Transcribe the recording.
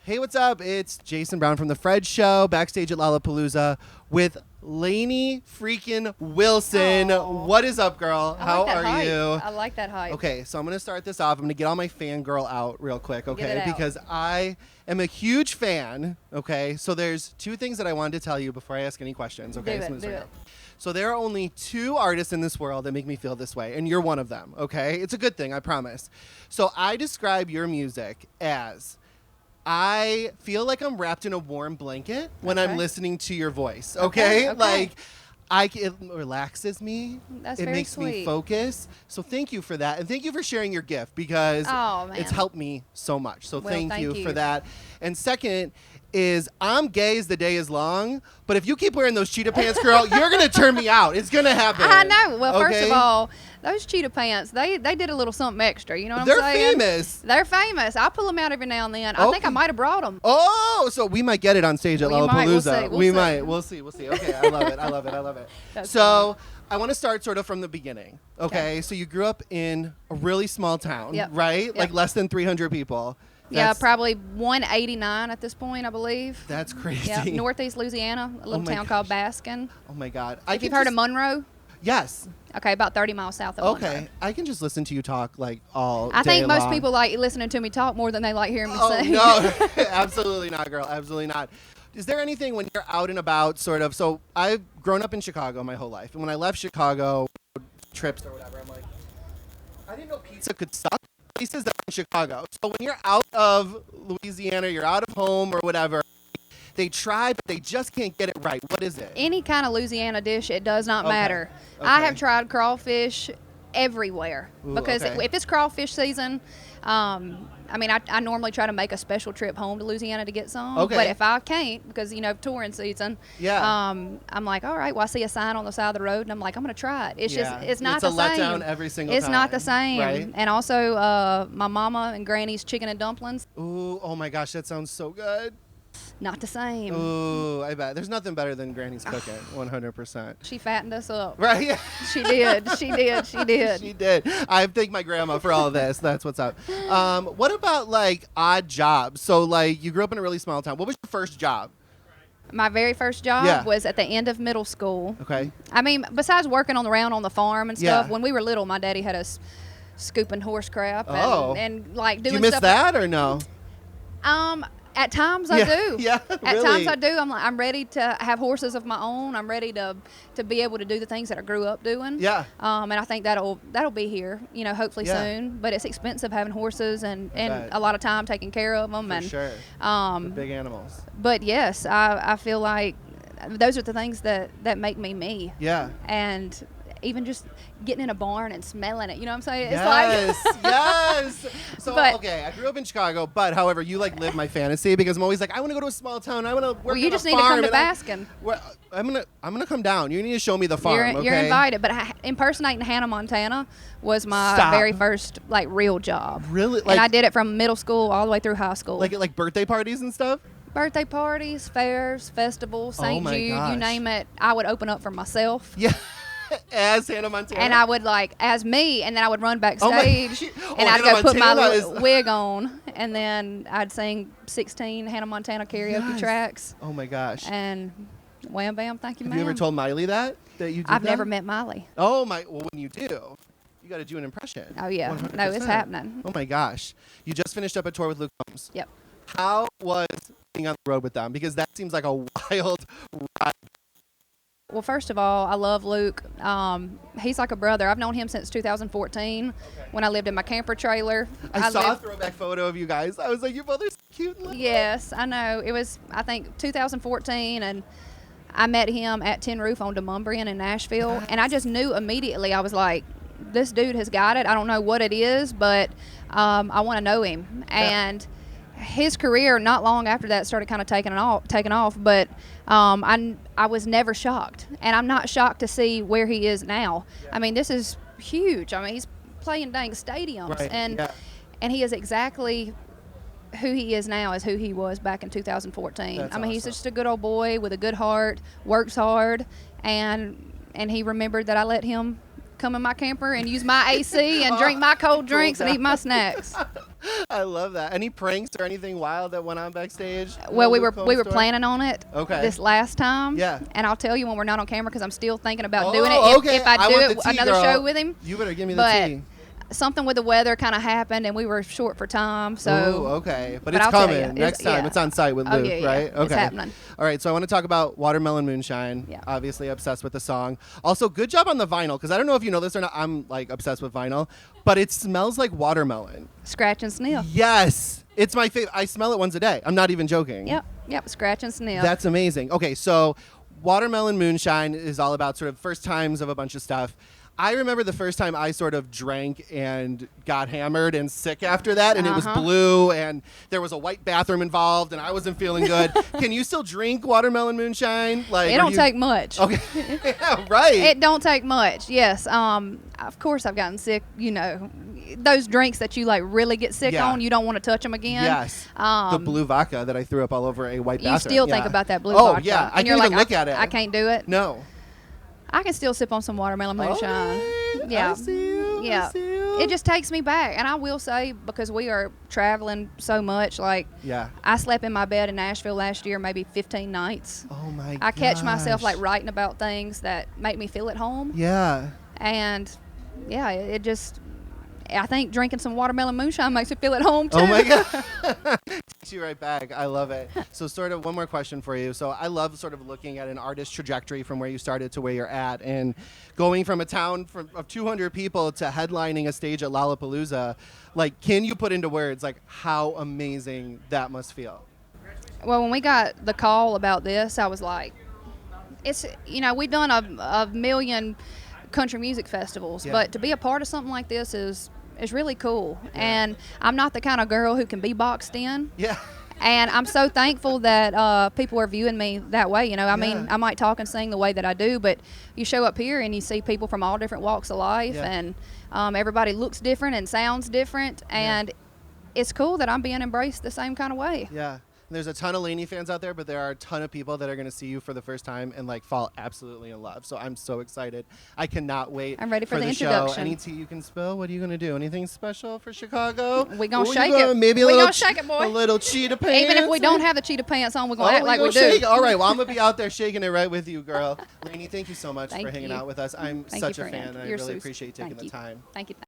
Hey, what's up? It's Jason Brown from The Fred Show, backstage at Lollapalooza with Lainey freaking Wilson. Aww. What is up, girl? How are you? I like that hype. Okay, so I'm going to start this off. I'm going to get all my fangirl out real quick, okay? Get it out. Because I am a huge fan, okay? So there's two things that I wanted to tell you before I ask any questions, okay? Do it. So there are only two artists in this world that make me feel this way, and you're one of them, okay? It's a good thing, I promise. So I describe your music as I feel like I'm wrapped in a warm blanket when I'm listening to your voice, okay? Like, it relaxes me. That's it very makes me sweet. focus. So thank you for that. And thank you for sharing your gift because it's helped me so much. So thank you for that. And second is I'm gay as the day is long, but if you keep wearing those cheetah pants, girl, you're going to turn me out. It's going to happen. I know. Well, okay? First of all, those cheetah pants, they did a little something extra. You know what They're I'm saying? famous. They're famous. I pull them out every now and then. I think I might have brought them. Oh, so we might get it on stage at Lollapalooza. We'll see. We'll see. Okay, I love it. So I want to start sort of from the beginning. Okay, so you grew up in a really small town, right? Yep. Like less than 300 people. Probably 189 at this point, I believe. That's crazy. Yeah, Northeast Louisiana, a little town called Baskin. Oh my God. If you've heard of Monroe? Yes. Okay, about 30 miles south of Monroe. Okay, I can just listen to you talk like all day I think most long. people like listening to me talk more than they like hearing me sing. No, absolutely not, girl. Absolutely not. Is there anything when you're out and about sort of, so I've grown up in Chicago my whole life. And when I left Chicago, trips or whatever, I'm like, I didn't know pizza could suck. Places that are in Chicago. So when you're out of Louisiana, you're out of home or whatever, they try, but they just can't get it right. What is it? Any kind of Louisiana dish, it does not matter. I have tried crawfish everywhere because if it's crawfish season, I normally try to make a special trip home to Louisiana to get some. But if I can't, because touring season, I'm like, all right, well, I see a sign on the side of the road, and I'm like, I'm gonna try it. It's just, it's not the same. It's a letdown every single time. It's not the same. Right? And also, my mama and granny's chicken and dumplings. Ooh, oh my gosh, that sounds so good. Not the same. Ooh, I bet. There's nothing better than Granny's cooking, 100%. She fattened us up. Right? Yeah. She did. She did. I thank my grandma for all of this. That's what's up. What about, like, odd jobs? So, like, you grew up in a really small town. What was your first job? My very first job was at the end of middle school. Okay. I mean, besides working around on the farm and stuff, when we were little, my daddy had us scooping horse crap and like doing stuff. Do you miss that or no? At times I do. Yeah, At times I do. I'm ready to have horses of my own. I'm ready to be able to do the things that I grew up doing. Yeah. And I think that'll be here, hopefully soon. But it's expensive having horses and a lot of time taking care of them. For sure. The big animals. But yes, I feel like those are the things that make me me. Yeah. And even just getting in a barn and smelling it, you know what I'm saying? Yes, it's like yes. So, I grew up in Chicago, but however, you like live my fantasy because I'm always like, I want to go to a small town. I want to work Well, you on just a need to farm come to Baskin. I'm gonna come down. You need to show me the farm. You're invited. But impersonating Hannah Montana was my very first like real job. Really? And I did it from middle school all the way through high school. Like at like birthday parties and stuff? Birthday parties, fairs, festivals, St. Jude, gosh. you name it. I would open up for myself. Yeah. As Hannah Montana? And I would as me, and then I would run backstage, and I'd Hannah go put my Montana wig on, and then I'd sing 16 Hannah Montana karaoke tracks. Oh my gosh. And wham bam, thank you, ma'am. Have you ever told Miley that you did I've that? never met Miley. Oh my, well when you do, you got to do an impression. Oh yeah, 100%. no, it's happening. Oh my gosh. You just finished up a tour with Luke Combs. Yep. How was being on the road with them? Because that seems like a wild ride. Well, first of all, I love Luke. He's like a brother. I've known him since 2014 when I lived in my camper trailer. I saw a throwback photo of you guys. I was like, you both are so cute. Yes, I know. It was, I think, 2014, and I met him at Tin Roof on Demumbrian in Nashville, and I just knew immediately. I was like, this dude has got it. I don't know what it is, but I want to know him. And his career, not long after that, started kind of taking off. But I was never shocked, and I'm not shocked to see where he is now. I mean, this is huge. I mean, he's playing dang stadiums, and he is exactly who he is now as who he was back in 2014. That's he's just a good old boy with a good heart, works hard, and he remembered that I let him come in my camper and use my AC and drink my cold drinks and eat my snacks. I love that. Any pranks or anything wild that went on backstage? Well, we Luke were Combs story? planning on it Okay. this last time. Yeah. And I'll tell you when we're not on camera because I'm still thinking about Oh, doing it. okay. If I do want it the tea, another girl. show with him. You better give me the But tea. something with the weather kind of happened and we were short for time. So Ooh, okay. But it's I'll tell coming you, next time. yeah. It's on site with Oh, Luke, yeah, yeah. right? Okay. It's happening. All right. So I want to talk about Watermelon Moonshine. Yeah. Obviously obsessed with the song. Also, good job on the vinyl because I don't know if you know this or not. I'm like obsessed with vinyl, but it smells like watermelon. scratch and sniff. Yes. It's my favorite. I smell it once a day. I'm not even joking. Yep. Scratch and sniff. That's amazing. Okay, so Watermelon Moonshine is all about sort of first times of a bunch of stuff. I remember the first time I sort of drank and got hammered and sick after that, and it was blue, and there was a white bathroom involved, and I wasn't feeling good. Can you still drink Watermelon Moonshine? Like, it don't take much. Okay, yeah, right. It don't take much. Yes. Of course I've gotten sick. You know, those drinks that you like really get sick Yeah. on, you don't want to touch them again. Yes. The blue vodka that I threw up all over a white bathroom. You still think Yeah. about that blue Oh, vodka. yeah. I and you're can't even like, look at it. I can't do it. No. I can still sip on some watermelon moonshine. Alright, Yeah. I see you. Yeah. I see you. It just takes me back. And I will say, because we are traveling so much, like, Yeah. I slept in my bed in Nashville last year maybe 15 nights. Oh my. I catch myself gosh. like writing about things that make me feel at home. Yeah. And yeah, it just, I think drinking some watermelon moonshine makes me feel at home too. Oh my god. Takes you right back. I love it. So sort of one more question for you. So I love sort of looking at an artist's trajectory from where you started to where you're at, and going from a town of 200 people to headlining a stage at Lollapalooza. Like, can you put into words like how amazing that must feel? Well, when we got the call about this, I was like, it's, you know, we've done a million country music festivals, Yeah. but to be a part of something like this is really cool. And I'm not the kind of girl who can be boxed in. Yeah. And I'm so thankful that people are viewing me that way. You know, I mean, I might talk and sing the way that I do, but you show up here and you see people from all different walks of life, and everybody looks different and sounds different, and it's cool that I'm being embraced the same kind of way. Yeah. There's a ton of Lainey fans out there, but there are a ton of people that are going to see you for the first time and like fall absolutely in love. So I'm so excited. I cannot wait. I'm ready for the show. introduction. Any tea you can spill? What are you going to do? Anything special for Chicago? We gonna What shake you it. Maybe We a little gonna shake it, boy. A little cheetah pants. Even if we don't have the cheetah pants on, we're going to act we like gonna we do. shake it. All right. Well, I'm going to be out there shaking it right with you, girl. Lainey, thank you so much Thank for hanging you. out with us. I'm Thank such you, a friend. fan. And I You're really so- appreciate you taking thank the you. time. Thank you.